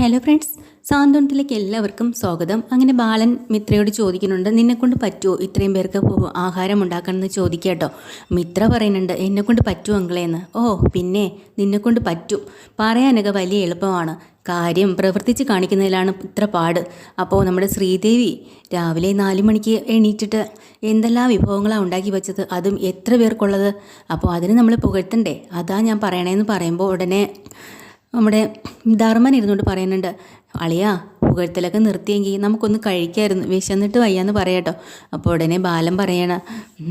Hello friends, സാന്ത്വനത്തിലേക്ക് എല്ലാവർക്കും സ്വാഗതം. അങ്ങനെ ബാലൻ മിത്രയോട് ചോദിക്കുന്നുണ്ട്, നിന്നെക്കൊണ്ട് പറ്റുമോ ഇത്രയും പേർക്ക് ആഹാരം ഉണ്ടാക്കണമെന്ന് ചോദിക്കാട്ടോ. മിത്ര പറയുന്നുണ്ട്, എന്നെക്കൊണ്ട് പറ്റുമോ അങ്കിളേന്ന്. ഓ പിന്നെ നിന്നെക്കൊണ്ട് പറ്റും, പറയാനൊക്കെ വലിയ എളുപ്പമാണ്, കാര്യം പ്രവർത്തിച്ച് കാണിക്കുന്നതിലാണ് ഇത്ര പാട്. അപ്പോൾ നമ്മുടെ ശ്രീദേവി രാവിലെ 4 മണിക്ക് എണീറ്റിട്ട് എന്തെല്ലാം വിഭവങ്ങളാണ് ഉണ്ടാക്കി വെച്ചത്, അതും എത്ര പേർക്കുള്ളത്. അപ്പോൾ അതിന് നമ്മൾ പുകഴ്ത്തണ്ടേ, അതാ ഞാൻ പറയണേന്ന് പറയുമ്പോൾ ഉടനെ നമ്മുടെ ധർമ്മൻ ഇരുന്നുകൊണ്ട് പറയുന്നുണ്ട്, അളിയാ പുകഴ്ത്തലൊക്കെ നിർത്തിയെങ്കിൽ നമുക്കൊന്ന് കഴിക്കായിരുന്നു, വിശന്നിട്ട് വയ്യാന്ന് പറയാട്ടോ. അപ്പോൾ ഉടനെ ബാലൻ പറയണ,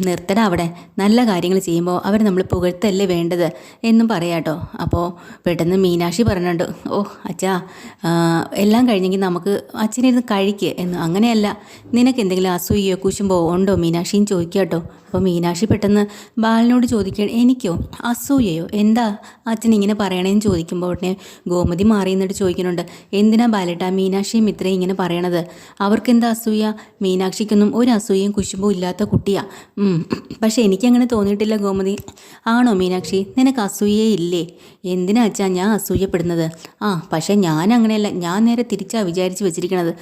നിർത്തട അവിടെ, നല്ല കാര്യങ്ങൾ ചെയ്യുമ്പോൾ അവർ നമ്മൾ പുകഴ്ത്തല്ലേ വേണ്ടത് എന്നും പറയാട്ടോ. അപ്പോൾ പെട്ടെന്ന് മീനാക്ഷി പറയുന്നുണ്ട്, ഓ അച്ഛാ എല്ലാം കഴിഞ്ഞെങ്കിൽ നമുക്ക് അച്ഛനിരുന്ന് കഴിക്കുക എന്ന്. അങ്ങനെയല്ല, നിനക്ക് എന്തെങ്കിലും അസൂയയോ കുശുമ്പോ ഉണ്ടോ മീനാക്ഷിയും ചോദിക്കാട്ടോ. അപ്പോൾ മീനാക്ഷി പെട്ടെന്ന് ബാലനോട് ചോദിക്കുകയാണ്, എനിക്കോ അസൂയയോ, എന്താ അച്ഛൻ ഇങ്ങനെ പറയണേന്ന് ചോദിക്കുമ്പോൾ ഉടനെ ഗോമതി മാറി എന്നിട്ട് ചോദിക്കുന്നുണ്ട്, എന്തിനാ ബാലേട്ടാ മീനാക്ഷിയും ഇത്രയും ഇങ്ങനെ പറയണത്, അവർക്കെന്താ അസൂയ, മീനാക്ഷിക്കൊന്നും ഒരു അസൂയയും കുശുമ്പും ഇല്ലാത്ത കുട്ടിയാ. പക്ഷെ എനിക്കങ്ങനെ തോന്നിയിട്ടില്ല ഗോമതി. ആണോ മീനാക്ഷി, നിനക്ക് അസൂയേ ഇല്ലേ? എന്തിനാ അച്ഛാ ഞാൻ അസൂയപ്പെടുന്നത്? പക്ഷെ ഞാൻ അങ്ങനെയല്ല, ഞാൻ നേരെ തിരിച്ചാ വിചാരിച്ച് വെച്ചിരിക്കണത്.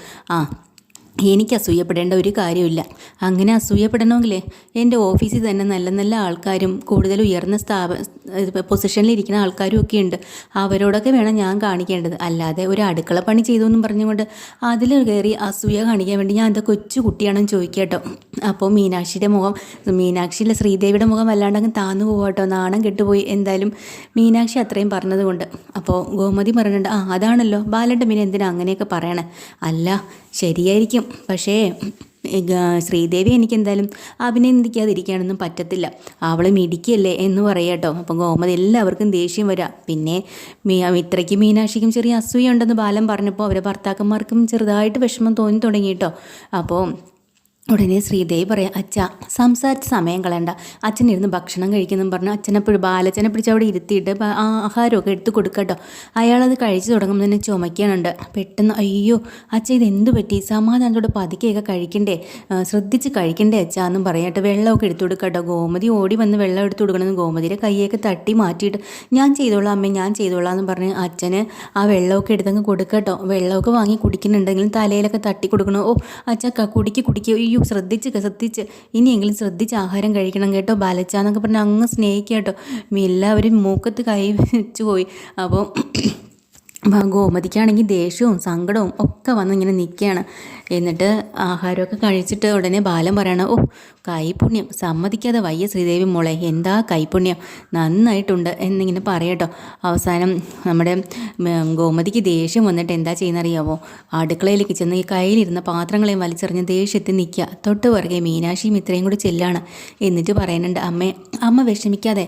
എനിക്ക് അസൂയപ്പെടേണ്ട ഒരു കാര്യമില്ല. അങ്ങനെ അസൂയപ്പെടണമെങ്കിലേ എൻ്റെ ഓഫീസിൽ തന്നെ നല്ല നല്ല ആൾക്കാരും കൂടുതൽ ഉയർന്ന പൊസിഷനിലിരിക്കുന്ന ആൾക്കാരും ഒക്കെ ഉണ്ട്, അവരോടൊക്കെ വേണം ഞാൻ കാണിക്കേണ്ടത്. അല്ലാതെ ഒരു അടുക്കള പണി ചെയ്തു എന്നും പറഞ്ഞുകൊണ്ട് അതിൽ കയറി അസൂയ കാണിക്കാൻ വേണ്ടി ഞാൻ എന്താ കൊച്ചു കുട്ടിയാണെന്ന് ചോദിക്കാട്ടോ. അപ്പോൾ മീനാക്ഷിയിലെ ശ്രീദേവിയുടെ മുഖം വല്ലാണ്ടങ്ങ് താന്നു പോവാട്ടോ, നാണം കെട്ടുപോയി. എന്തായാലും മീനാക്ഷി അത്രയും പറഞ്ഞതുകൊണ്ട്. അപ്പോൾ ഗോമതി പറയുന്നുണ്ട്, അതാണല്ലോ ബാലൻ്റെ മീൻ എന്തിനാ അങ്ങനെയൊക്കെ പറയണേ? അല്ല ശരിയായിരിക്കും, പക്ഷേ ശ്രീദേവി എനിക്കെന്തായാലും അഭിനന്ദിക്കാതിരിക്കാനൊന്നും പറ്റത്തില്ല, അവൾ മിടിക്കല്ലേ എന്ന് പറയാട്ടോ. അപ്പം ഗോമതി എല്ലാവർക്കും ദേഷ്യം വരാം. പിന്നെ മിത്രയ്ക്കും മീനാക്ഷിക്കും ചെറിയ അസൂയ ഉണ്ടെന്ന് ബാലൻ പറഞ്ഞപ്പോൾ അവരെ ഭർത്താക്കന്മാർക്കും ചെറുതായിട്ട് വിഷമം തോന്നി തുടങ്ങിയിട്ടോ. അപ്പോൾ ഉടനെ ശ്രീദേവി പറയാം, അച്ഛാ സംസാരിച്ച് സമയം കളയണ്ട, അച്ഛനിരുന്ന് ഭക്ഷണം കഴിക്കുന്നെന്ന് പറഞ്ഞ് അച്ഛനെപ്പോഴും ബാലച്ചനെ പിടിച്ച് അവിടെ ഇരുത്തിയിട്ട് ആഹാരമൊക്കെ എടുത്ത് കൊടുക്കട്ടോ. അയാളത് കഴിച്ചു തുടങ്ങുമ്പോൾ തന്നെ ചുമക്കാനുണ്ട്. പെട്ടെന്ന് അയ്യോ അച്ഛ ഇതെന്ത് പറ്റി, സമാധാനത്തോടെ പതുക്കെയൊക്കെ കഴിക്കണ്ടേ, ശ്രദ്ധിച്ച് കഴിക്കണ്ടേ അച്ഛാ എന്നും പറയാട്ടോ. വെള്ളമൊക്കെ എടുത്തു കൊടുക്കട്ടോ. ഗോമതി ഓടി വന്ന് വെള്ളം എടുത്തു കൊടുക്കണമെന്ന് ഗോമതിയുടെ കൈയൊക്കെ തട്ടി മാറ്റിയിട്ട് ഞാൻ ചെയ്തോളാം അമ്മേ ഞാൻ ചെയ്തോളാം എന്ന് പറഞ്ഞ് അച്ഛന് ആ വെള്ളമൊക്കെ എടുത്തങ്ങ് കൊടുക്കട്ടോ. വെള്ളമൊക്കെ വാങ്ങി കുടിക്കുന്നുണ്ടെങ്കിലും തലയിലൊക്കെ തട്ടി കൊടുക്കണം. ഓ അച്ഛ കുടിക്കുക, ശ്രദ്ധിച്ച് ഇനിയെങ്കിലും ശ്രദ്ധിച്ച് ആഹാരം കഴിക്കണം കേട്ടോ ബാലച്ചാന്നൊക്കെ പറഞ്ഞ് അങ്ങ് സ്നേഹിക്കുക കേട്ടോ. എല്ലാവരും മൂക്കത്ത് കൈ വെച്ച് പോയി. അപ്പോൾ ഗോമതിക്കാണെങ്കിൽ ദേഷ്യവും സങ്കടവും ഒക്കെ വന്ന് ഇങ്ങനെ നിൽക്കുകയാണ്. എന്നിട്ട് ആഹാരമൊക്കെ കഴിച്ചിട്ട് ഉടനെ ബാലൻ പറയണം, ഓ കൈപുണ്യം, സമ്മതിക്കാതെ വയ്യ ശ്രീദേവി മോളെ, എന്താ കൈപുണ്യം, നന്നായിട്ടുണ്ട് എന്നിങ്ങനെ പറയട്ടോ. അവസാനം നമ്മുടെ ഗോമതിക്ക് ദേഷ്യം വന്നിട്ട് എന്താ ചെയ്യുന്നറിയാവോ, അടുക്കളയിലേക്ക് ചെന്ന് ഈ കയ്യിലിരുന്ന പാത്രങ്ങളെയും വലിച്ചെറിഞ്ഞ് ദേഷ്യത്തിൽ നിൽക്കുക. തൊട്ട് പുറകെ മീനാക്ഷിയും ഇത്രയും കൂടി ചെല്ലാണ്. എന്നിട്ട് പറയുന്നുണ്ട്, അമ്മ വിഷമിക്കാതെ,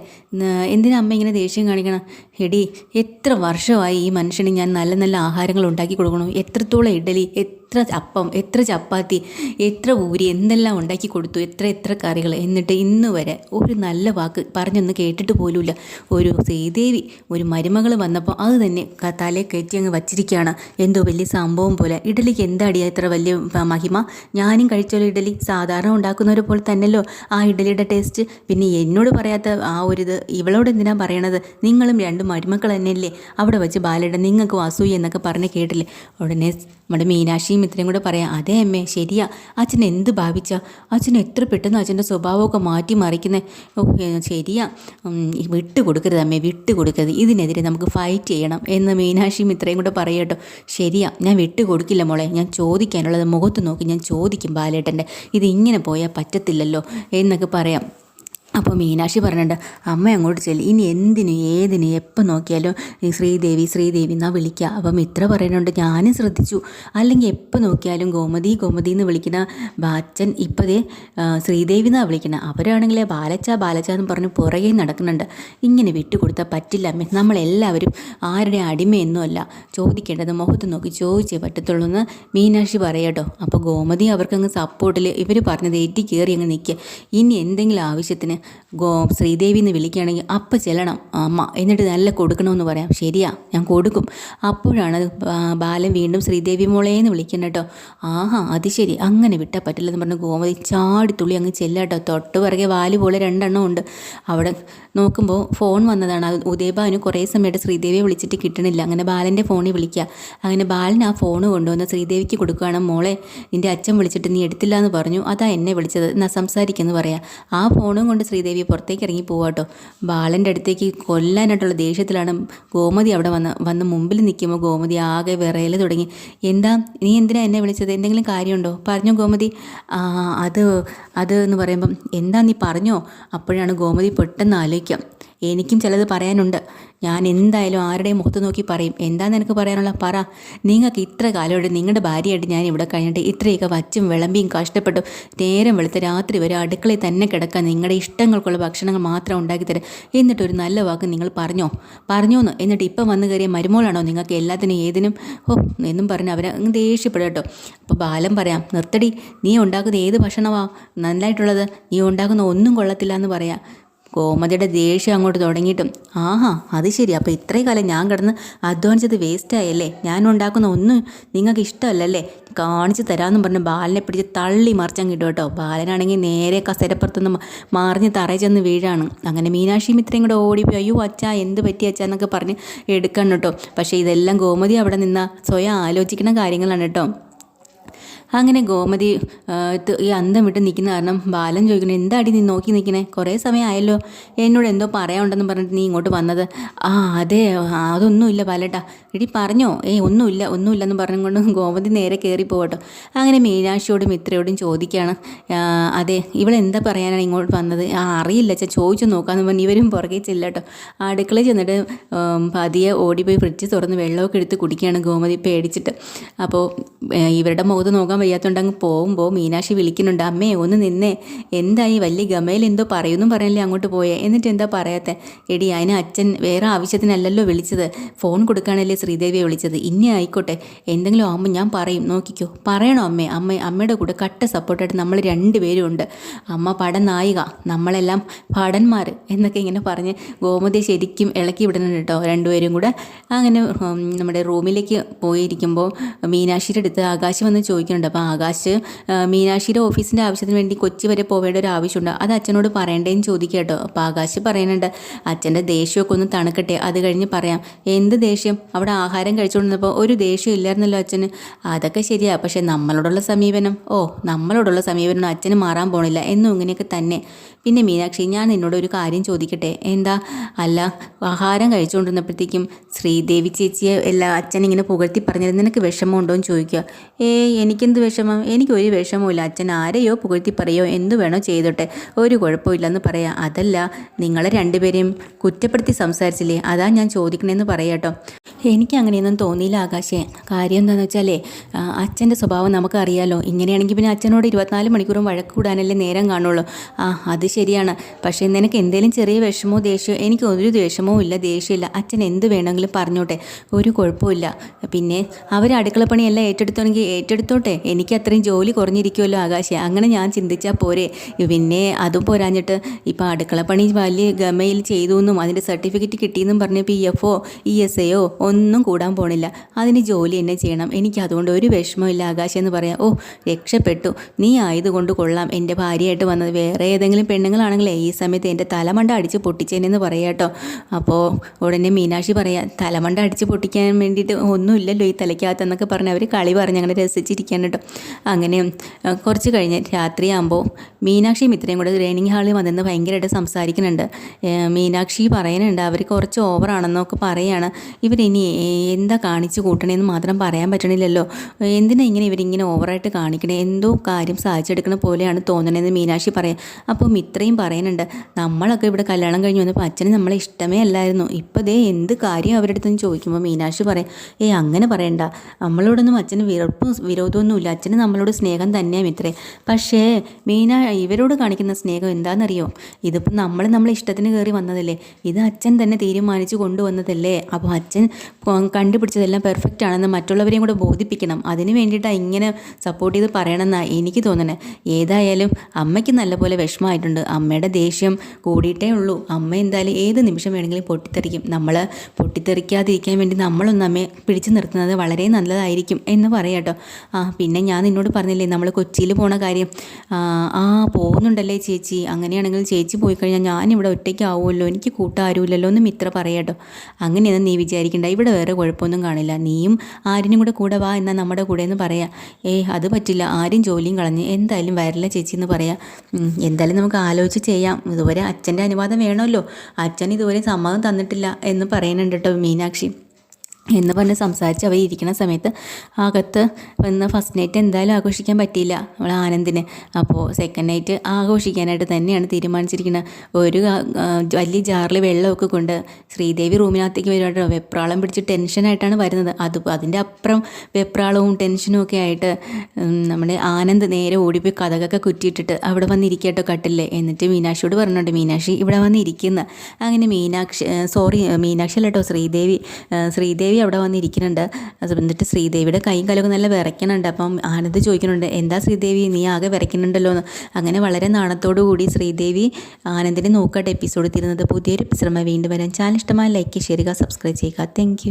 എന്തിനാ അമ്മ ഇങ്ങനെ ദേഷ്യം കാണിക്കണം? എടി എത്ര വർഷമായി ഈ മനുഷ്യന് ഞാൻ നല്ല നല്ല ആഹാരങ്ങൾ ഉണ്ടാക്കി കൊടുക്കണു, എത്രത്തോളം ഇഡലി, എത്ര അപ്പം, എത്ര ചപ്പാത്തി, എത്ര പൂരി, എന്തെല്ലാം ഉണ്ടാക്കി കൊടുത്തു, എത്ര കറികൾ. എന്നിട്ട് ഇന്ന് വരെ ഒരു നല്ല വാക്ക് പറഞ്ഞൊന്ന് കേട്ടിട്ട് പോലുമില്ല. ഒരു ശ്രീദേവി ഒരു മരുമകൾ വന്നപ്പോൾ അത് തന്നെ തലേ കയറ്റി അങ്ങ് വച്ചിരിക്കുകയാണ്, എന്തോ വലിയ സംഭവം പോലെ. ഇഡലിക്ക് എന്താടിയാ ഇത്ര വലിയ മഹിമ? ഞാനും കഴിച്ചല്ലോ ഇഡലി, സാധാരണ ഉണ്ടാക്കുന്നവരെ പോലെ തന്നെയല്ലോ ആ ഇഡലിയുടെ ടേസ്റ്റ്. പിന്നെ എന്നോട് പറയാത്ത ആ ഒരിത് ഇവളോട് എന്തിനാ പറയണത്? നിങ്ങളും 2 മരുമക്കൾ തന്നെയല്ലേ അവിടെ വെച്ച് ബാലയുടെ, നിങ്ങൾക്ക് അസൂയ എന്നൊക്കെ പറഞ്ഞ് കേട്ടില്ലേ? ഉടനെ നമ്മുടെ മീനാക്ഷിയും ഇത്രയും കൂടെ പറയാം, അതേ അമ്മേ ശരിയാ, അച്ഛൻ എന്ത് ഭാവിച്ച, അച്ഛൻ എത്ര പെട്ടെന്ന് അച്ഛൻ്റെ സ്വഭാവമൊക്കെ മാറ്റി മറിക്കുന്നേ. ശരിയാ, വിട്ടുകൊടുക്കരുത് അമ്മേ, വിട്ടുകൊടുക്കരുത്, ഇതിനെതിരെ നമുക്ക് ഫൈറ്റ് ചെയ്യണം എന്ന് മീനാക്ഷിയും ഇത്രയും കൂടെ പറയട്ടോ. ശരിയാ, ഞാൻ വിട്ടുകൊടുക്കില്ല മോളെ, ഞാൻ ചോദിക്കാനുള്ളത് മുഖത്ത് നോക്കി ഞാൻ ചോദിക്കും ബാലേട്ടൻ്റെ, ഇതിങ്ങനെ പോയാൽ പറ്റത്തില്ലല്ലോ എന്നൊക്കെ പറയാം. അപ്പോൾ മീനാക്ഷി പറഞ്ഞിട്ടുണ്ട്, അമ്മ അങ്ങോട്ട് ചെല്ലി, ഇനി എന്തിനും ഏതിനും എപ്പോൾ നോക്കിയാലും ശ്രീദേവി എന്നാ വിളിക്കുക. അപ്പം മിത്ര പറയുന്നുണ്ട്, ഞാനും ശ്രദ്ധിച്ചു, അല്ലെങ്കിൽ എപ്പോൾ നോക്കിയാലും ഗോമതി എന്ന് വിളിക്കുന്ന അച്ഛൻ ഇപ്പോഴേ ശ്രീദേവി എന്നാണ് വിളിക്കണം. അവരാണെങ്കിൽ ബാലച്ച എന്ന് പറഞ്ഞ് പുറകെ നടക്കുന്നുണ്ട്. ഇങ്ങനെ വിട്ടുകൊടുത്താൽ പറ്റില്ല അമ്മേ, നമ്മളെല്ലാവരും ആരുടെ അടിമയൊന്നുമല്ല, ചോദിക്കേണ്ടത് മുഖത്ത് നോക്കി ചോദിച്ചേ പറ്റത്തുള്ളൂ എന്ന് മീനാക്ഷി പറയാട്ടോ. അപ്പോൾ ഗോമതി അവർക്കങ്ങ് സപ്പോർട്ടിൽ ഇവർ പറഞ്ഞത് ഏറ്റി കയറി അങ്ങ് നിൽക്കുക. ഇനി എന്തെങ്കിലും ആവശ്യത്തിന് ശ്രീദേവി എന്ന് വിളിക്കുകയാണെങ്കിൽ അപ്പം ചെല്ലണം അമ്മ, എന്നിട്ട് നല്ല കൊടുക്കണമെന്ന് പറയാം. ശരിയാ, ഞാൻ കൊടുക്കും. അപ്പോഴാണ് ബാലൻ വീണ്ടും ശ്രീദേവി മോളേന്ന് വിളിക്കണം കേട്ടോ. ആഹാ, അത് ശരി, അങ്ങനെ വിട്ടാൽ പറ്റില്ലെന്ന് പറഞ്ഞ് ഗോമതി ചാടിത്തുള്ളി അങ്ങ് ചെല്ലാട്ടോ. തൊട്ട് പിറകെ വാല് പോലെ 2 എണ്ണം ഉണ്ട്. അവിടെ നോക്കുമ്പോൾ ഫോൺ വന്നതാണ്. അത് ഉദയഭാനു കുറേ സമയമായിട്ട് ശ്രീദേവിയെ വിളിച്ചിട്ട് കിട്ടണില്ല. അങ്ങനെ ബാലൻ്റെ ഫോണിൽ വിളിക്കുക. അങ്ങനെ ബാലൻ ആ ഫോൺ കൊണ്ടുവന്ന് ശ്രീദേവിക്ക് കൊടുക്കുകയാണ്. മോളെ, നിൻ്റെ അച്ഛൻ വിളിച്ചിട്ട് നീ എടുത്തില്ല എന്ന് പറഞ്ഞു, അതാ എന്നെ വിളിച്ചത്, എന്നാ സംസാരിക്കുമെന്ന് പറയാം. ആ ഫോണും കൊണ്ട് ശ്രീദേവി പുറത്തേക്ക് ഇറങ്ങി പോവാട്ടോ. ബാലൻ്റെ അടുത്തേക്ക് കൊല്ലാനായിട്ടുള്ള ദേഷ്യത്തിലാണ് ഗോമതി അവിടെ വന്ന് മുമ്പിൽ നിൽക്കുമ്പോൾ ഗോമതി ആകെ വിറയൽ തുടങ്ങി. എന്താ, നീ എന്തിനാ എന്നെ വിളിച്ചത്? എന്തെങ്കിലും കാര്യമുണ്ടോ? പറഞ്ഞോ ഗോമതി. അത് എന്ന് പറയുമ്പം എന്താ നീ പറഞ്ഞോ? അപ്പോഴാണ് ഗോമതി പെട്ടെന്ന് ആലോചിക്കാം, എനിക്കും ചിലത് പറയാനുണ്ട്. ഞാൻ എന്തായാലും ആരുടെയും മുഖത്ത് നോക്കി പറയും. എന്താന്ന് എനിക്ക് പറയാനുള്ള? പറ. നിങ്ങൾക്ക് ഇത്ര കാലമായിട്ട് നിങ്ങളുടെ ഭാര്യയായിട്ട് ഞാൻ ഇവിടെ കഴിഞ്ഞിട്ട് ഇത്രയൊക്കെ വച്ചും വിളമ്പിയും കഷ്ടപ്പെട്ടു നേരം വെളുത്ത് രാത്രി വരെ അടുക്കളയിൽ തന്നെ കിടക്കാൻ നിങ്ങളുടെ ഇഷ്ടങ്ങൾക്കുള്ള ഭക്ഷണങ്ങൾ മാത്രം ഉണ്ടാക്കിത്തരാം. എന്നിട്ടൊരു നല്ല വാക്ക് നിങ്ങൾ പറഞ്ഞോന്ന്. എന്നിട്ട് ഇപ്പം വന്നു കയറിയ മരുമോളാണോ നിങ്ങൾക്ക് എല്ലാത്തിനും ഏതിനും എന്നും പറഞ്ഞ് അവരെ അങ്ങ് ദേഷ്യപ്പെടും കേട്ടോ. അപ്പോൾ ബാലൻ പറയാം, നിർത്തടി, നീ ഉണ്ടാക്കുന്ന ഏത് ഭക്ഷണമാണ് നല്ലതായിട്ടുള്ളത്? നീ ഉണ്ടാക്കുന്ന ഒന്നും കൊള്ളത്തില്ല എന്ന് പറയാം. ഗോമതിയുടെ ദേഷ്യം അങ്ങോട്ട് തുടങ്ങിയിട്ടും, ആഹാ, അത് ശരി, അപ്പോൾ ഇത്രയും കാലം ഞാൻ കിടന്ന് അധ്വാനിച്ചത് വേസ്റ്റായല്ലേ? ഞാൻ ഉണ്ടാക്കുന്ന ഒന്നും നിങ്ങൾക്ക് ഇഷ്ടമല്ലല്ലേ? കാണിച്ച് തരാമെന്നും പറഞ്ഞ് ബാലനെ പിടിച്ച് തള്ളി മറിച്ചാൻ കിട്ടും കേട്ടോ. ബാലനാണെങ്കിൽ നേരെ കസേരപ്പുറത്തുനിന്ന് മറിഞ്ഞ് തറയിൽ ചെന്ന് വീഴാണ്. അങ്ങനെ മീനാക്ഷിയും ഇത്രയും കൂടെ ഓടിപ്പോയി, അയ്യോ അച്ഛാ, എന്ത് പറ്റി അച്ഛാ എന്നൊക്കെ പറഞ്ഞ് എടുക്കണം കേട്ടോ. പക്ഷേ ഇതെല്ലാം ഗോമതി അവിടെ നിന്ന് സ്വയം ആലോചിക്കുന്ന കാര്യങ്ങളാണ് കേട്ടോ. അങ്ങനെ ഗോമതി ഈ അന്തം വിട്ട് നിൽക്കുന്ന കാരണം ബാലൻ ചോദിക്കണേ, എന്താടി നീ നോക്കി നിൽക്കണേ? കുറേ സമയമായല്ലോ, എന്നോട് എന്തോ പറയാനുണ്ടെന്ന് പറഞ്ഞിട്ട് നീ ഇങ്ങോട്ട് വന്നത്. അതെ, അതൊന്നുമില്ല ബാലേട്ടാ. എടി പറഞ്ഞോ? ഒന്നുമില്ലെന്ന് പറഞ്ഞുകൊണ്ട് ഗോമതി നേരെ കയറി പോകട്ടോ. അങ്ങനെ മീനാക്ഷിയോടും മിത്രയോടും ചോദിക്കുകയാണ്, അതെ, ഇവളെന്താ പറയാനാണ് ഇങ്ങോട്ട് വന്നത്? അറിയില്ല അച്ഛാ, ചോദിച്ചു നോക്കാമെന്ന് പറഞ്ഞ് ഇവരും പുറകെ ചെല്ലട്ടോ. അടുക്കളയിൽ ചെന്നിട്ട് പതിയെ ഓടിപ്പോയി ഫ്രിഡ്ജ് തുറന്ന് വെള്ളമൊക്കെ എടുത്ത് കുടിക്കുകയാണ് ഗോമതി പേടിച്ചിട്ട്. അപ്പോൾ ഇവരുടെ മുഖത്ത് നോക്കാൻ വയ്യാത്തോണ്ട് അങ്ങ് പോകുമ്പോൾ മീനാക്ഷി വിളിക്കുന്നുണ്ട്, അമ്മേ ഒന്ന് നിന്നേ, എന്തായി വലിയ ഗമയിൽ എന്തോ പറയുമെന്നും പറയല്ലേ അങ്ങോട്ട് പോയേ, എന്നിട്ട് എന്താ പറയാത്തെ? എടി, അതിന് അച്ഛൻ വേറെ ആവശ്യത്തിനല്ലല്ലോ വിളിച്ചത്, ഫോൺ കൊടുക്കാനല്ലേ ശ്രീദേവിയെ വിളിച്ചത്. ഇനി ആയിക്കോട്ടെ, എന്തെങ്കിലും ആകുമ്പോൾ ഞാൻ പറയും, നോക്കിക്കോ. പറയണോ അമ്മയുടെ കൂടെ കട്ട സപ്പോർട്ടായിട്ട് നമ്മൾ 2 പേരും ഉണ്ട്. അമ്മ പടം നായിക, നമ്മളെല്ലാം പടന്മാർ എന്നൊക്കെ ഇങ്ങനെ പറഞ്ഞ് ഗോമതിയെ ശരിക്കും ഇളക്കി വിടുന്നുണ്ട് കേട്ടോ 2 പേരും കൂടെ. അങ്ങനെ നമ്മുടെ റൂമിലേക്ക് പോയിരിക്കുമ്പോൾ മീനാക്ഷിയുടെ അടുത്ത് ആകാശ് വന്ന് ചോദിക്കുന്നുണ്ട്. അപ്പോൾ ആകാശ് മീനാക്ഷിയുടെ ഓഫീസിൻ്റെ ആവശ്യത്തിന് വേണ്ടി കൊച്ചി വരെ പോവേണ്ട ഒരു ആവശ്യമുണ്ട്, അത് അച്ഛനോട് പറയേണ്ടതെന്ന് ചോദിക്കുക കേട്ടോ. അപ്പോൾ ആകാശ് പറയുന്നുണ്ട്, അച്ഛൻ്റെ ദേഷ്യമൊക്കെ ഒന്ന് തണുക്കട്ടെ, അത് കഴിഞ്ഞ് പറയാം. എന്ത് ദേഷ്യം? അവിടെ ആഹാരം കഴിച്ചുകൊണ്ടിരുന്നപ്പോൾ ഒരു ദേഷ്യം ഇല്ലായിരുന്നല്ലോ അച്ഛന്. അതൊക്കെ ശരിയാ, പക്ഷേ നമ്മളോടുള്ള സമീപനം അച്ഛന് മാറാൻ പോണില്ല എന്നും ഇങ്ങനെയൊക്കെ തന്നെ. പിന്നെ മീനാക്ഷി, ഞാൻ നിന്നോട് ഒരു കാര്യം ചോദിക്കട്ടെ? എന്താ? അല്ല, ആഹാരം കഴിച്ചുകൊണ്ടിരുന്നപ്പോഴത്തേക്കും ശ്രീദേവി ചേച്ചിയെ അച്ഛൻ ഇങ്ങനെ പുകഴ്ത്തി പറഞ്ഞത് നിനക്ക് വിഷമമുണ്ടോ എന്ന് ചോദിക്കുക. എനിക്കെന്ത് വിഷമം? എനിക്കൊരു വിഷമമില്ല. അച്ഛൻ ആരെയോ പുകഴ്ത്തി പറയോ എന്ത് വേണോ ചെയ്തോട്ടെ, ഒരു കുഴപ്പമില്ലെന്ന് പറയാം. അതല്ല, നിങ്ങളെ 2 പേരെയും കുറ്റപ്പെടുത്തി സംസാരിച്ചില്ലേ, അതാ ഞാൻ ചോദിക്കണേന്ന് പറയാട്ടോ. എനിക്ക് അങ്ങനെയൊന്നും തോന്നിയില്ല ആകാശേ. കാര്യം എന്താണെന്ന് വെച്ചാലേ, അച്ഛൻ്റെ സ്വഭാവം നമുക്കറിയാലോ. ഇങ്ങനെയാണെങ്കിൽ പിന്നെ അച്ഛനോട് 24 മണിക്കൂറും വഴക്ക് കൂടാനല്ലേ നേരം കാണുള്ളൂ. അത് ശരിയാണ്. പക്ഷേ നിനക്ക് എന്തെങ്കിലും ചെറിയ വിഷമോ ദേഷ്യമോ? എനിക്ക് ഒരു വിഷമവും ഇല്ല, ദേഷ്യമില്ല. അച്ഛൻ എന്ത് വേണമെങ്കിലും പറഞ്ഞോട്ടെ, ഒരു കുഴപ്പമില്ല. പിന്നെ അവർ അടുക്കളപ്പണിയെല്ലാം ഏറ്റെടുത്തോട്ടെ, എനിക്ക് അത്രയും ജോലി കുറഞ്ഞിരിക്കുമല്ലോ ആകാശേ. അങ്ങനെ ഞാൻ ചിന്തിച്ചാൽ പോരെ? പിന്നെ അതും പോരാഞ്ഞിട്ട് ഇപ്പം അടുക്കളപ്പണി വലിയ ഗമയിൽ ചെയ്തു എന്നും അതിൻ്റെ സർട്ടിഫിക്കറ്റ് കിട്ടിയെന്നും പറഞ്ഞ് PFO ESAയോ ഒന്നും കൂടാൻ പോണില്ല. അതിന് ജോലി എന്നെ ചെയ്യണം. എനിക്ക് അതുകൊണ്ട് ഒരു വിഷമമില്ല ആകാശം എന്ന് പറയാം. രക്ഷപ്പെട്ടു, നീ ആയതുകൊണ്ട് കൊള്ളാം എൻ്റെ ഭാര്യയായിട്ട് വന്നത്. വേറെ ഏതെങ്കിലും പെണ്ണുങ്ങളാണെങ്കിലേ ഈ സമയത്ത് എൻ്റെ തലമണ്ട അടിച്ച് പൊട്ടിച്ചേനെന്ന് പറയാം കേട്ടോ. അപ്പോൾ ഉടനെ മീനാക്ഷി പറയാം, തലമണ്ട അടിച്ച് പൊട്ടിക്കാൻ വേണ്ടിയിട്ട് ഒന്നുമില്ലല്ലോ ഈ തലയ്ക്കകത്തെന്നൊക്കെ പറഞ്ഞ് അവർ കളി പറഞ്ഞ് അങ്ങനെ രസിച്ചിരിക്കാൻ കേട്ടോ. അങ്ങനെ കുറച്ച് കഴിഞ്ഞ് രാത്രിയാകുമ്പോൾ മീനാക്ഷിയും ഇത്രയും കൂടെ ട്രെയിനിങ് ഹാളിൽ വന്നെന്ന് ഭയങ്കരമായിട്ട് സംസാരിക്കുന്നുണ്ട്. മീനാക്ഷി പറയുന്നുണ്ട്, അവർ കുറച്ച് ഓവറാണെന്നൊക്കെ പറയുകയാണ്. ഇവരിനി എന്താ കാണിച്ച് കൂട്ടണേന്ന് മാത്രം പറയാൻ പറ്റണില്ലല്ലോ, എന്തിനാ ഇവരിങ്ങനെ ഓവറായിട്ട് കാണിക്കണേ, എന്തോ കാര്യം സാധിച്ചെടുക്കണ പോലെയാണ് തോന്നണേന്ന് മീനാക്ഷി പറയാം. അപ്പോൾ ഇത്രയും പറയുന്നുണ്ട്, നമ്മളൊക്കെ ഇവിടെ കല്യാണം കഴിഞ്ഞ് വന്നപ്പോൾ അച്ഛന് നമ്മളെ ഇഷ്ടമേ അല്ലായിരുന്നു, ഇപ്പോൾ ദേ എന്ത് കാര്യം അവരുടെ അടുത്ത് ചോദിക്കുമ്പോൾ മീനാക്ഷി പറയാം, അങ്ങനെ പറയണ്ട, നമ്മളോടൊന്നും അച്ഛന് വിരോധമൊന്നുമില്ല, അച്ഛന് നമ്മളോട് സ്നേഹം തന്നെയാണ് ഇത്രേ. പക്ഷേ ഇവരോട് കാണിക്കുന്ന സ്നേഹം എന്താണെന്നറിയോ? ഇതിപ്പോൾ നമ്മളെ ഇഷ്ടത്തിന് കയറി വന്നതല്ലേ, ഇത് അച്ഛൻ തന്നെ തീരുമാനിച്ച് കൊണ്ടുവന്നതല്ലേ. അപ്പോൾ അച്ഛൻ കണ്ടുപിടിച്ചതെല്ലാം പെർഫെക്റ്റ് ആണെന്ന് മറ്റുള്ളവരെയും കൂടെ ബോധിപ്പിക്കണം. അതിന് വേണ്ടിയിട്ടാണ് ഇങ്ങനെ സപ്പോർട്ട് ചെയ്ത് പറയണമെന്നാണ് എനിക്ക് തോന്നുന്നത്. ഏതായാലും അമ്മയ്ക്ക് നല്ലപോലെ വിഷമമായിട്ടുണ്ട്. അമ്മയുടെ ദേഷ്യം കൂടിയിട്ടേ ഉള്ളൂ. അമ്മ എന്തായാലും ഏത് നിമിഷം വേണമെങ്കിലും പൊട്ടിത്തെറിക്കും. നമ്മൾ പൊട്ടിത്തെറിക്കാതിരിക്കാൻ വേണ്ടി നമ്മളൊന്ന് അമ്മയെ പിടിച്ചു നിർത്തുന്നത് വളരെ നല്ലതായിരിക്കും എന്ന് പറയാം കേട്ടോ. പിന്നെ ഞാൻ നിന്നോട് പറഞ്ഞില്ലേ നമ്മൾ കൊച്ചിയിൽ പോണ കാര്യം. പോകുന്നുണ്ടല്ലേ ചേച്ചി? അങ്ങനെയാണെങ്കിൽ ചേച്ചി പോയി കഴിഞ്ഞാൽ ഞാനിവിടെ ഒറ്റയ്ക്കാവുമല്ലോ, എനിക്ക് കൂട്ടാരുമില്ലല്ലോ എന്ന് മിത്ര പറയാം കേട്ടോ. അങ്ങനെയൊന്നും നീ വിചാരിക്കണ്ട, ഇവിടെ വേറെ കുഴപ്പമൊന്നും കാണില്ല. നീയും ആരിനും കൂടെ വാ എന്നാൽ നമ്മുടെ കൂടെ എന്ന് പറയാം. അത് പറ്റില്ല, ആരും ജോലിയും കളഞ്ഞ് എന്തായാലും വരില്ല ചേച്ചി എന്ന് പറയാം. എന്തായാലും നമുക്ക് ആലോചിച്ച് ചെയ്യാം. ഇതുവരെ അച്ഛൻ്റെ അനുവാദം വേണമല്ലോ, അച്ഛൻ ഇതുവരെ സമ്മതം തന്നിട്ടില്ല എന്ന് പറയുന്നുണ്ട് കേട്ടോ മീനാക്ഷി. എന്ന് പറഞ്ഞ് സംസാരിച്ച് അവർ ഇരിക്കുന്ന സമയത്ത് അകത്ത് വന്ന് ഫസ്റ്റ് നൈറ്റ് എന്തായാലും ആഘോഷിക്കാൻ പറ്റിയില്ല നമ്മൾ ആനന്ദിന്. അപ്പോൾ സെക്കൻഡ് നൈറ്റ് ആഘോഷിക്കാനായിട്ട് തന്നെയാണ് തീരുമാനിച്ചിരിക്കുന്നത്. ഒരു വലിയ ജാറിൽ വെള്ളമൊക്കെ കൊണ്ട് ശ്രീദേവി റൂമിനകത്തേക്ക് വരുവാട്ടോ. വെപ്രാളം പിടിച്ച് ടെൻഷനായിട്ടാണ് വരുന്നത്. അതിൻ്റെ അപ്പുറം വെപ്രാളവും ടെൻഷനും ഒക്കെ ആയിട്ട് നമ്മുടെ ആനന്ദ് നേരെ ഓടിപ്പോയി കഥകൊക്കെ കുറ്റിയിട്ടിട്ട് അവിടെ വന്നിരിക്കട്ടോ കട്ടില്ലേ. എന്നിട്ട് മീനാക്ഷിയോട് പറഞ്ഞോണ്ട് മീനാക്ഷി ഇവിടെ വന്നിരിക്കുന്ന. അങ്ങനെ മീനാക്ഷി അല്ല കേട്ടോ, ശ്രീദേവി അവിടെ വന്നിരിക്കുന്നുണ്ട്. അത് എന്നിട്ട് ശ്രീദേവിയുടെ കൈയും കാലൊക്കെ നല്ല വിറയ്ക്കുന്നുണ്ട്. അപ്പം ആനന്ദ് ചോദിക്കുന്നുണ്ട്, എന്താ ശ്രീദേവി നീ ആകെ വിറയ്ക്കുന്നുണ്ടല്ലോ എന്ന്. അങ്ങനെ വളരെ നാണത്തോടു കൂടി ശ്രീദേവി ആനന്ദിനെ നോക്കാട്ട് എപ്പിസോഡ് തീരുന്നത്. പുതിയൊരു എപ്പിസോഡ് വീണ്ടും വരാൻ ചാനൽ ഇഷ്ടമായ ലൈക്ക് ചെയ്യുക, സബ്സ്ക്രൈബ് ചെയ്യുക. താങ്ക്